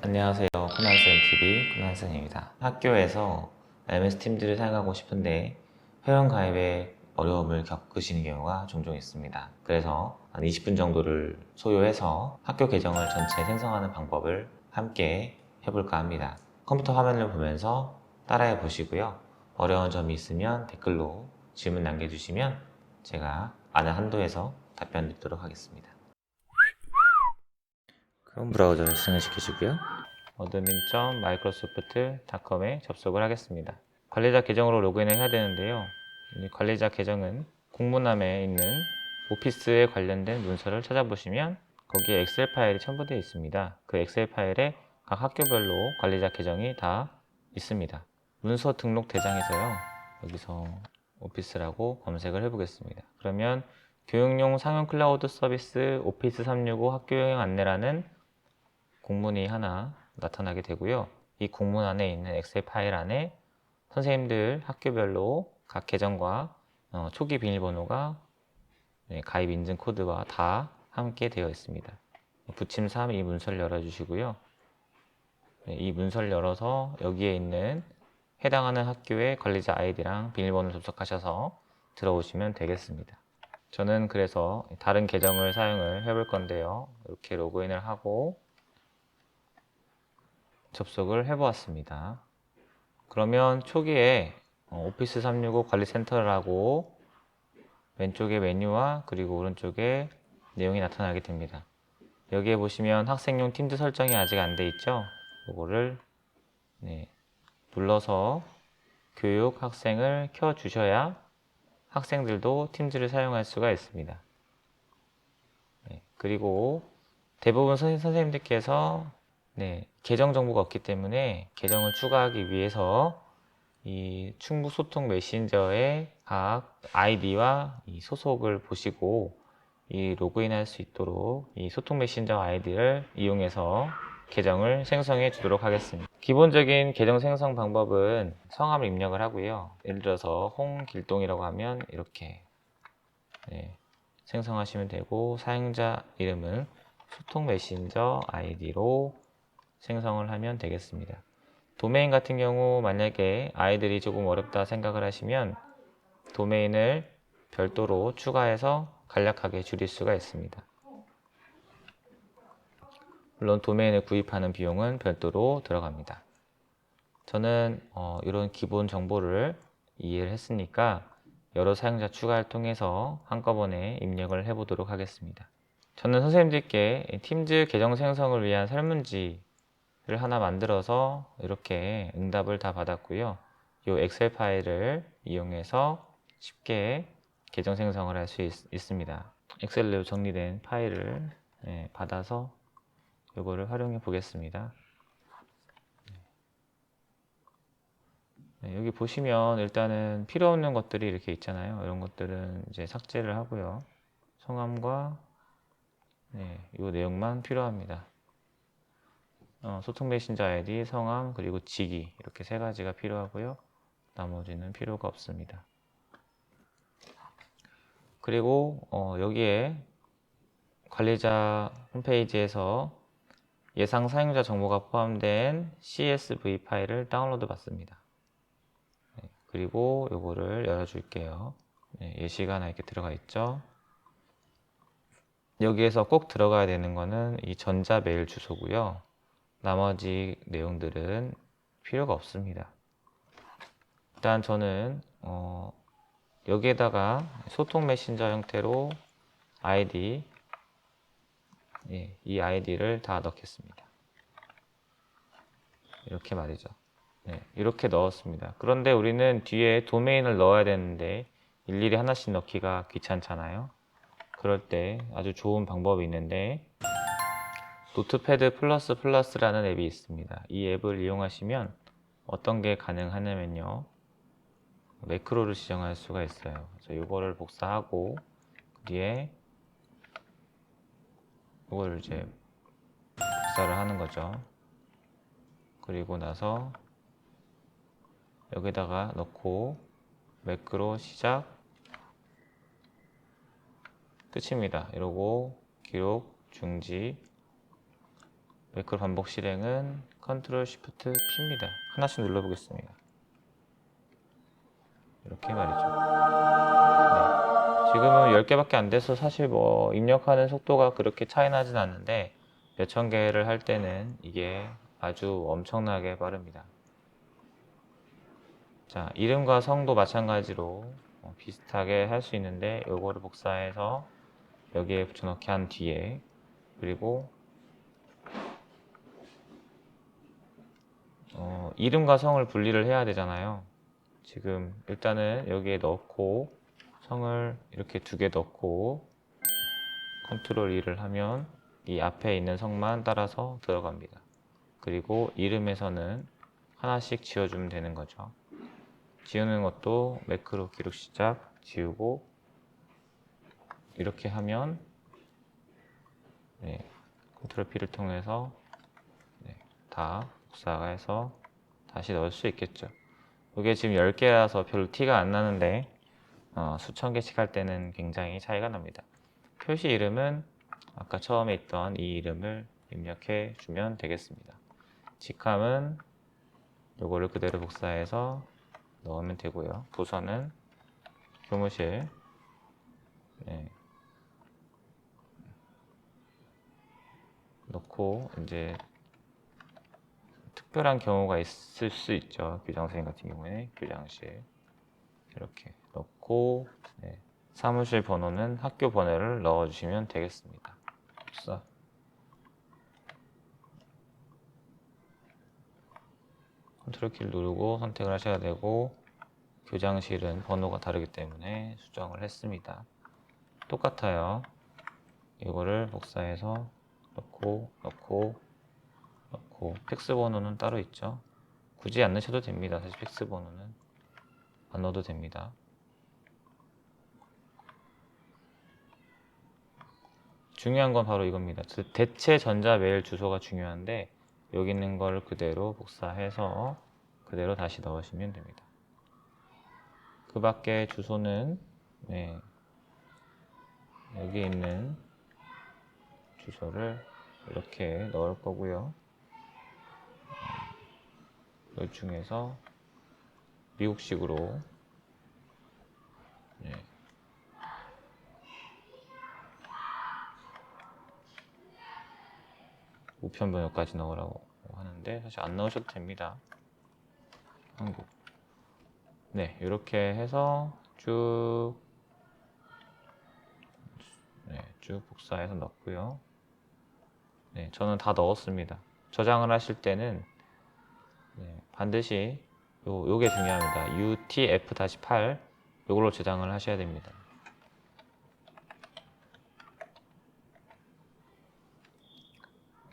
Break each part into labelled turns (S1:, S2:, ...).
S1: 안녕하세요. 코난센TV 코난센입니다. 학교에서 MS 팀즈를 사용하고 싶은데 회원 가입에 어려움을 겪으시는 경우가 종종 있습니다. 그래서 한 20분 정도를 소요해서 학교 계정을 전체 생성하는 방법을 함께 해볼까 합니다. 컴퓨터 화면을 보면서 따라해 보시고요. 어려운 점이 있으면 댓글로 질문 남겨주시면 제가 아는 한도에서 답변 드리도록 하겠습니다. 크롬 브라우저를 실행을 시켜주고요. admin.microsoft.com에 접속을 하겠습니다. 관리자 계정으로 로그인을 해야 되는데요. 이 관리자 계정은 공문함에 있는 오피스에 관련된 문서를 찾아보시면 거기에 엑셀 파일이 첨부되어 있습니다. 그 엑셀 파일에 각 학교별로 관리자 계정이 다 있습니다. 문서 등록 대장에서요. 여기서 오피스라고 검색을 해보겠습니다. 그러면 교육용 상용 클라우드 서비스 오피스 365 학교여행 안내라는 공문이 하나 나타나게 되고요. 이 공문 안에 있는 엑셀 파일 안에 선생님들 학교별로 각 계정과 초기 비밀번호가 가입 인증 코드와 다 함께 되어 있습니다. 부침 3 이 문서를 열어주시고요. 이 문서를 열어서 여기에 있는 해당하는 학교의 관리자 아이디랑 비밀번호를 접속하셔서 들어오시면 되겠습니다. 저는 그래서 다른 계정을 사용을 해볼 건데요. 이렇게 로그인을 하고 접속을 해보았습니다. 그러면 초기에 오피스 365 관리센터라고 왼쪽에 메뉴와 그리고 오른쪽에 내용이 나타나게 됩니다. 여기에 보시면 학생용 팀즈 설정이 아직 안 돼 있죠? 이거를 눌러서 교육 학생을 켜 주셔야 학생들도 팀즈를 사용할 수가 있습니다. 그리고 대부분 선생님들께서 계정 정보가 없기 때문에 계정을 추가하기 위해서 이 충북 소통 메신저의 각 아이디와 이 소속을 보시고 이 로그인할 수 있도록 이 소통 메신저 아이디를 이용해서 계정을 생성해 주도록 하겠습니다. 기본적인 계정 생성 방법은 성함을 입력을 하고요. 예를 들어서 홍길동이라고 하면 이렇게 생성하시면 되고, 사용자 이름은 소통 메신저 아이디로 생성을 하면 되겠습니다. 도메인 같은 경우 만약에 아이들이 조금 어렵다 생각을 하시면 도메인을 별도로 추가해서 간략하게 줄일 수가 있습니다. 물론 도메인을 구입하는 비용은 별도로 들어갑니다. 저는 이런 기본 정보를 이해를 했으니까 여러 사용자 추가를 통해서 한꺼번에 입력을 해보도록 하겠습니다. 저는 선생님들께 팀즈 계정 생성을 위한 설문지를 하나 만들어서 이렇게 응답을 다 받았고요. 이 엑셀 파일을 이용해서 쉽게 계정 생성을 할 수 있습니다. 엑셀로 정리된 파일을 받아서 이거를 활용해 보겠습니다. 여기 보시면 일단은 필요 없는 것들이 이렇게 있잖아요. 이런 것들은 이제 삭제를 하고요. 성함과 이 내용만 필요합니다. 소통 메신저 아이디, 성함, 그리고 직위 이렇게 세 가지가 필요하고요. 나머지는 필요가 없습니다. 그리고 여기에 관리자 홈페이지에서 예상 사용자 정보가 포함된 CSV 파일을 다운로드 받습니다. 그리고 요거를 열어줄게요. 예시가 하나 이렇게 들어가 있죠. 여기에서 꼭 들어가야 되는 거는 이 전자 메일 주소고요. 나머지 내용들은 필요가 없습니다. 일단 저는 여기에다가 소통 메신저 형태로 아이디, 이 아이디를 다 넣겠습니다. 이렇게 말이죠. 이렇게 넣었습니다. 그런데 우리는 뒤에 도메인을 넣어야 되는데 일일이 하나씩 넣기가 귀찮잖아요. 그럴 때 아주 좋은 방법이 있는데 노트패드 플러스라는 앱이 있습니다. 이 앱을 이용하시면 어떤 게 가능하냐면요, 매크로를 지정할 수가 있어요. 그래서 이거를 복사하고 그 뒤에 이걸 이제 복사를 하는 거죠. 그리고 나서 여기다가 넣고 매크로 시작 끝입니다. 이러고 기록 중지 매크로 반복 실행은 컨트롤 쉬프트 P입니다. 하나씩 눌러보겠습니다. 이렇게 말이죠. 네. 지금은 10개밖에 안 돼서 사실 뭐 입력하는 속도가 그렇게 차이 나진 않는데 몇천 개를 할 때는 이게 아주 엄청나게 빠릅니다. 자, 이름과 성도 마찬가지로 비슷하게 할 수 있는데 요거를 복사해서 여기에 붙여넣기 한 뒤에, 그리고 이름과 성을 분리를 해야 되잖아요. 지금 일단은 여기에 넣고 성을 이렇게 2개 넣고 컨트롤 2를 하면 이 앞에 있는 성만 따라서 들어갑니다. 그리고 이름에서는 하나씩 지워주면 되는 거죠. 지우는 것도 매크로 기록 시작 지우고 이렇게 하면 컨트롤 P를 통해서 다 복사가 해서 다시 넣을 수 있겠죠. 이게 지금 10개라서 별로 티가 안 나는데 수천 개씩 할 때는 굉장히 차이가 납니다. 표시 이름은 아까 처음에 있던 이 이름을 입력해 주면 되겠습니다. 직함은 요거를 그대로 복사해서 넣으면 되고요. 부서는 교무실, 넣고 이제 특별한 경우가 있을 수 있죠. 교장선생님 같은 경우에 교장실 이렇게 넣고 사무실 번호는 학교 번호를 넣어주시면 되겠습니다. 컨트롤 키를 누르고 선택을 하셔야 되고 교장실은 번호가 다르기 때문에 수정을 했습니다. 똑같아요. 이거를 복사해서 넣고 팩스 번호는 따로 있죠. 굳이 안 넣으셔도 됩니다. 사실 팩스 번호는 안 넣어도 됩니다. 중요한 건 바로 이겁니다. 대체 전자메일 주소가 중요한데 여기 있는 걸 그대로 복사해서 그대로 다시 넣으시면 됩니다. 그 밖에 주소는 여기 있는 주소를 이렇게 넣을 거고요. 이 중에서 미국식으로 우편 번호까지 넣으라고 하는데 사실 안 넣으셔도 됩니다. 한국. 이렇게 해서 쭉 복사해서 넣고요. 저는 다 넣었습니다. 저장을 하실 때는 반드시 요게 중요합니다. UTF-8 요걸로 저장을 하셔야 됩니다.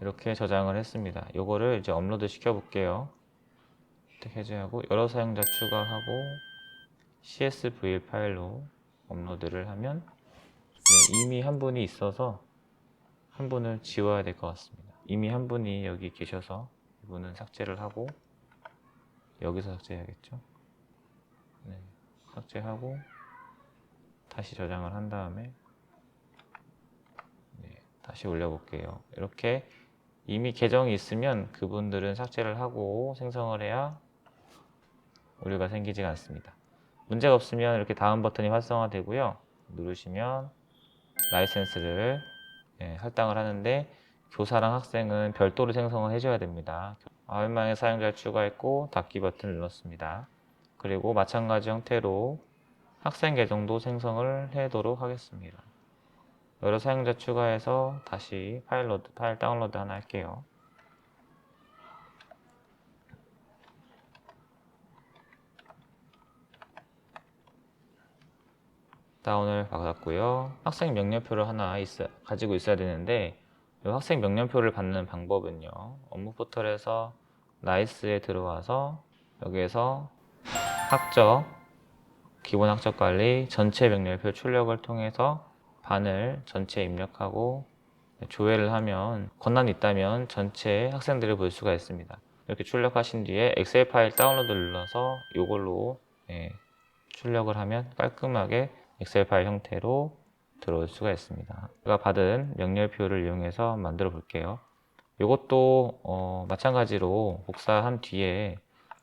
S1: 이렇게 저장을 했습니다. 요거를 이제 업로드 시켜 볼게요. 해제하고 여러 사용자 추가하고 CSV 파일로 업로드를 하면 이미 한 분이 있어서 한 분을 지워야 될 것 같습니다. 이미 한 분이 여기 계셔서 이분은 삭제를 하고 여기서 삭제해야겠죠. 삭제하고 다시 저장을 한 다음에 다시 올려볼게요. 이렇게 이미 계정이 있으면 그분들은 삭제를 하고 생성을 해야 오류가 생기지가 않습니다. 문제가 없으면 이렇게 다음 버튼이 활성화되고요. 누르시면 라이센스를 할당을 하는데 교사랑 학생은 별도로 생성을 해줘야 됩니다. 9명의 사용자를 추가했고 닫기 버튼을 눌렀습니다. 그리고 마찬가지 형태로 학생 계정도 생성을 해도록 하겠습니다. 여러 사용자 추가해서 다시 파일 다운로드 하나 할게요. 다운을 받았고요. 학생 명령표를 하나 가지고 있어야 되는데 이 학생 명령표를 받는 방법은요. 업무 포털에서 나이스에 들어와서 여기에서 기본 학적 관리 전체 명령표 출력을 통해서 반을 전체 입력하고 조회를 하면 권한이 있다면 전체 학생들을 볼 수가 있습니다. 이렇게 출력하신 뒤에 엑셀 파일 다운로드를 눌러서 이걸로 출력을 하면 깔끔하게 엑셀 파일 형태로 들어올 수가 있습니다. 제가 받은 명렬표를 이용해서 만들어 볼게요. 이것도 마찬가지로 복사한 뒤에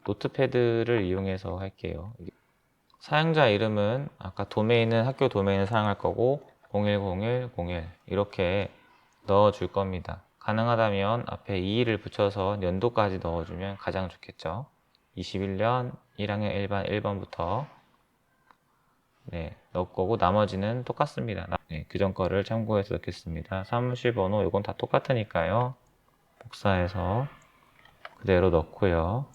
S1: 노트패드를 이용해서 할게요. 사용자 이름은 아까 도메인은 학교 도메인을 사용할 거고 010101 이렇게 넣어 줄 겁니다. 가능하다면 앞에 2를 붙여서 연도까지 넣어주면 가장 좋겠죠. 21년 1학년 1반 1번부터 넣을 거고 나머지는 똑같습니다. 그전 거를 참고해서 넣겠습니다. 사무실 번호 이건 다 똑같으니까요. 복사해서 그대로 넣고요.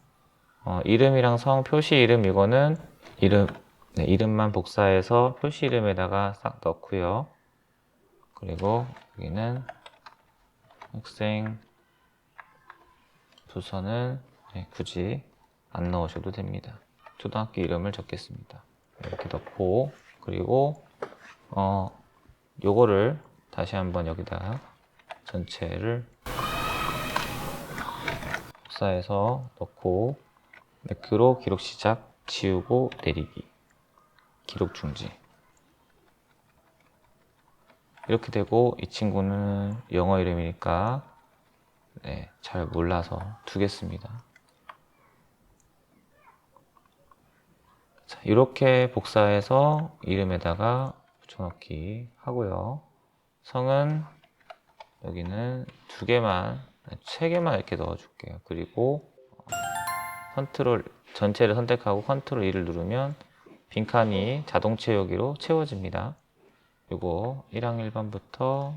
S1: 이름이랑 성 표시 이름 이거는 이름만 복사해서 표시 이름에다가 싹 넣고요. 그리고 여기는 학생 부서는 굳이 안 넣으셔도 됩니다. 초등학교 이름을 적겠습니다. 이렇게 넣고 그리고 요거를 다시 한번 여기다가 전체를 복사해서 넣고 매크로 기록 시작 지우고 내리기 기록 중지 이렇게 되고 이 친구는 영어 이름이니까 잘 몰라서 두겠습니다. 자, 이렇게 복사해서 이름에다가 붙여넣기 하고요. 성은 여기는 2개만, 3개만 이렇게 넣어줄게요. 그리고 컨트롤 전체를 선택하고 컨트롤 2를 누르면 빈칸이 자동 채우기로 채워집니다. 요거 1학년 1번부터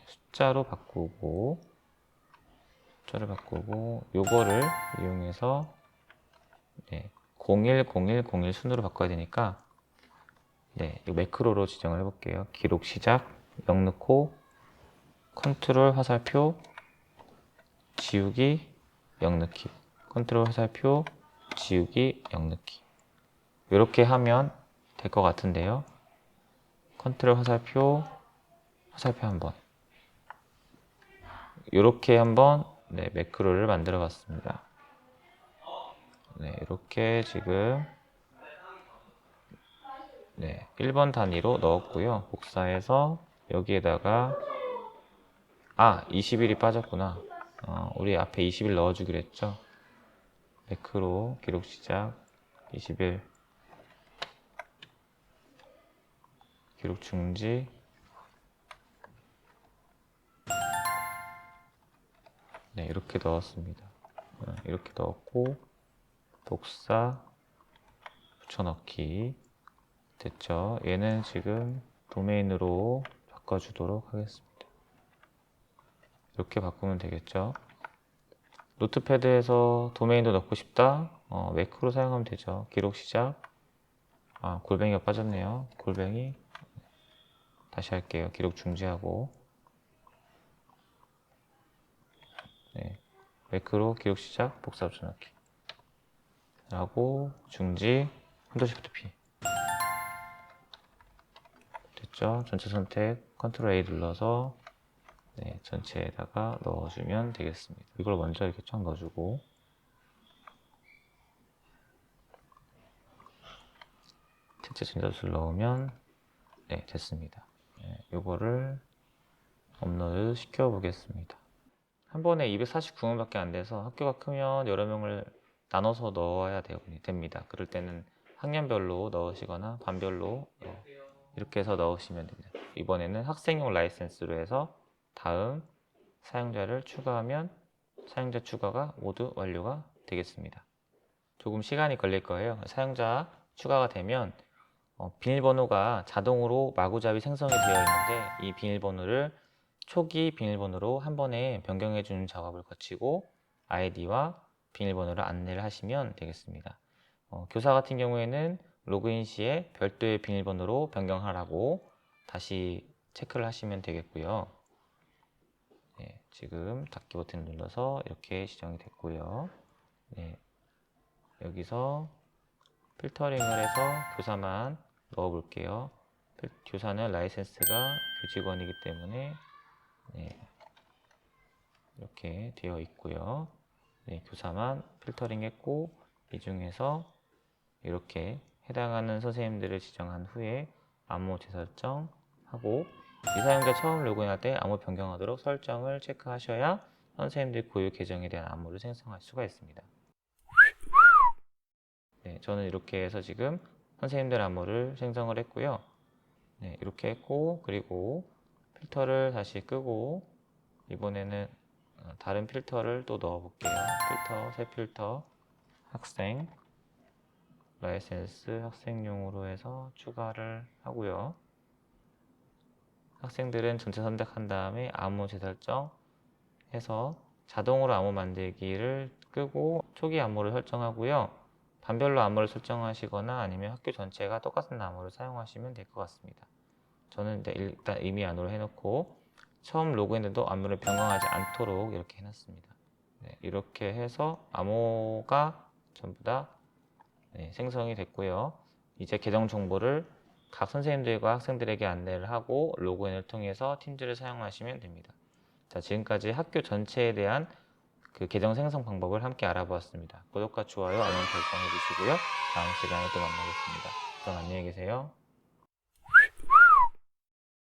S1: 숫자를 바꾸고 요거를 이용해서 010101 순으로 바꿔야 되니까 이 매크로로 지정을 해볼게요. 기록 시작 0 넣고 컨트롤 화살표 지우기 0 넣기 컨트롤 화살표 지우기 0 넣기 이렇게 하면 될 것 같은데요. 컨트롤 화살표 한번 이렇게 한번 매크로를 만들어 봤습니다. 이렇게 지금 1번 단위로 넣었고요. 복사해서 여기에다가 20일이 빠졌구나. 우리 앞에 20일 넣어주기로 했죠. 매크로 기록 시작 20일 기록 중지 이렇게 넣었습니다. 이렇게 넣었고 복사 붙여넣기 됐죠. 얘는 지금 도메인으로 바꿔주도록 하겠습니다. 이렇게 바꾸면 되겠죠. 노트패드에서 도메인도 넣고 싶다. 매크로 사용하면 되죠. 기록 시작. 골뱅이가 빠졌네요. 골뱅이. 다시 할게요. 기록 중지하고. 매크로 기록 시작. 복사 붙여넣기. 하고 중지. 컨트롤 시프트 P. 됐죠. 전체 선택. 컨트롤 A 눌러서 전체에다가 넣어주면 되겠습니다. 이걸 먼저 이렇게 쫙 넣어주고 전체 전자수를 넣으면 됐습니다. 이거를 업로드 시켜 보겠습니다. 한 번에 249명밖에 안 돼서 학교가 크면 여러 명을 나눠서 넣어야 됩니다. 그럴 때는 학년별로 넣으시거나 반별로 이렇게 해서 넣으시면 됩니다. 이번에는 학생용 라이센스로 해서 다음 사용자를 추가하면 사용자 추가가 모두 완료가 되겠습니다. 조금 시간이 걸릴 거예요. 사용자 추가가 되면 비밀번호가 자동으로 마구잡이 생성이 되어 있는데 이 비밀번호를 초기 비밀번호로 한 번에 변경해 주는 작업을 거치고 아이디와 비밀번호를 안내를 하시면 되겠습니다. 교사 같은 경우에는 로그인 시에 별도의 비밀번호로 변경하라고 다시 체크를 하시면 되겠고요. 지금 닫기 버튼을 눌러서 이렇게 지정이 됐고요. 여기서 필터링을 해서 교사만 넣어 볼게요. 교사는 라이센스가 교직원이기 때문에 이렇게 되어 있고요. 교사만 필터링 했고 이 중에서 이렇게 해당하는 선생님들을 지정한 후에 암호 재설정 하고 이 사용자 처음 로그인할 때 암호 변경하도록 설정을 체크하셔야 선생님들 고유 계정에 대한 암호를 생성할 수가 있습니다. 네, 저는 이렇게 해서 지금 선생님들 암호를 생성을 했고요. 네, 이렇게 했고, 그리고 필터를 다시 끄고 이번에는 다른 필터를 또 넣어 볼게요. 필터, 새 필터, 학생, 라이센스 학생용으로 해서 추가를 하고요. 학생들은 전체 선택한 다음에 암호 재설정 해서 자동으로 암호 만들기를 끄고 초기 암호를 설정하고요. 반별로 암호를 설정하시거나 아니면 학교 전체가 똑같은 암호를 사용하시면 될 것 같습니다. 저는 일단 이미 암호를 해놓고 처음 로그인해도 암호를 변경하지 않도록 이렇게 해놨습니다. 네, 이렇게 해서 암호가 전부 다 생성이 됐고요. 이제 계정 정보를 각 선생님들과 학생들에게 안내를 하고 로그인을 통해서 팀즈를 사용하시면 됩니다. 자, 지금까지 학교 전체에 대한 그 계정 생성 방법을 함께 알아보았습니다. 구독과 좋아요, 알람 설정해 주시고요. 다음 시간에 또 만나겠습니다. 그럼 안녕히 계세요.